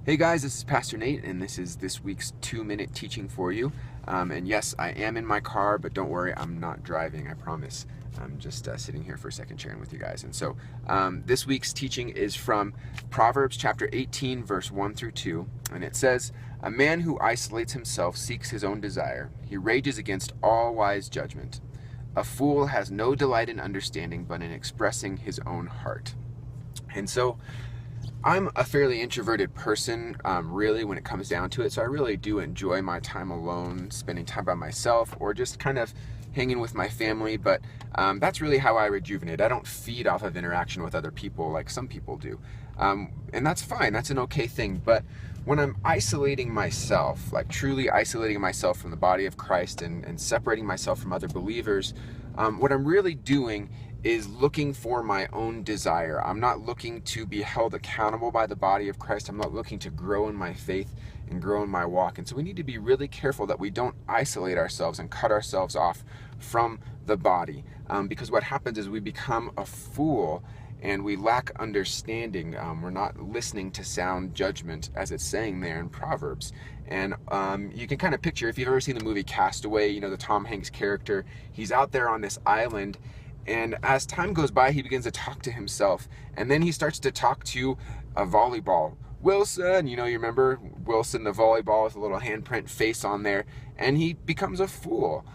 Hey guys, this is Pastor Nate, and this is this week's 2-minute teaching for you. And yes, I am in my car, but don't worry, I'm not driving, I promise. I'm just sitting here for a second sharing with you guys. And so this week's teaching is from Proverbs chapter 18, verse 1 through 2. And it says, "A man who isolates himself seeks his own desire. He rages against all wise judgment. A fool has no delight in understanding, but in expressing his own heart." And so I'm a fairly introverted person, really, when it comes down to it. So I really do enjoy my time alone, spending time by myself, or just kind of hanging with my family. But that's really how I rejuvenate. I don't feed off of interaction with other people like some people do. And that's fine. That's an okay thing. But when I'm isolating myself, like truly isolating myself from the body of Christ and separating myself from other believers, what I'm really doing is looking for my own desire. I'm not looking to be held accountable by the body of Christ. I'm not looking to grow in my faith and grow in my walk. And so we need to be really careful that we don't isolate ourselves and cut ourselves off from the body. Because what happens is we become a fool and we lack understanding. We're not listening to sound judgment, as it's saying there in Proverbs. And you can kind of picture, if you've ever seen the movie Castaway, you know, the Tom Hanks character, he's out there on this island, and as time goes by, he begins to talk to himself. And then he starts to talk to a volleyball. Wilson, you remember Wilson, the volleyball with a little handprint face on there. And he becomes a fool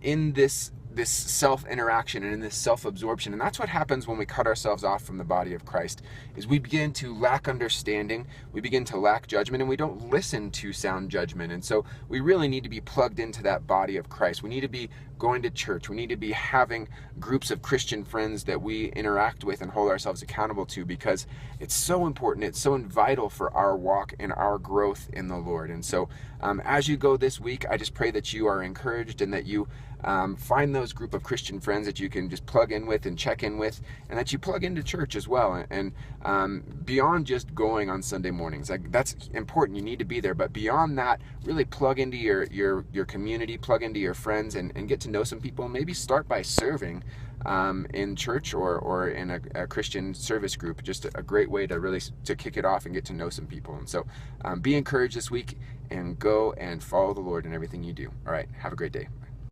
in this self-interaction and in this self-absorption. And that's what happens when we cut ourselves off from the body of Christ, is we begin to lack understanding, we begin to lack judgment, and we don't listen to sound judgment. And so we really need to be plugged into that body of Christ. We need to be going to church. We need to be having groups of Christian friends that we interact with and hold ourselves accountable to, because it's so important. It's so vital for our walk and our growth in the Lord. And so as you go this week, I just pray that you are encouraged and that you find those group of Christian friends that you can just plug in with and check in with, and that you plug into church as well. And beyond just going on Sunday mornings, like, that's important. You need to be there. But beyond that, really plug into your community, plug into your friends, and get to know some people. Maybe start by serving in church or in a Christian service group. Just a great way to really to kick it off and get to know some people. And so be encouraged this week, and go and follow the Lord in everything you do. All right, have a great day.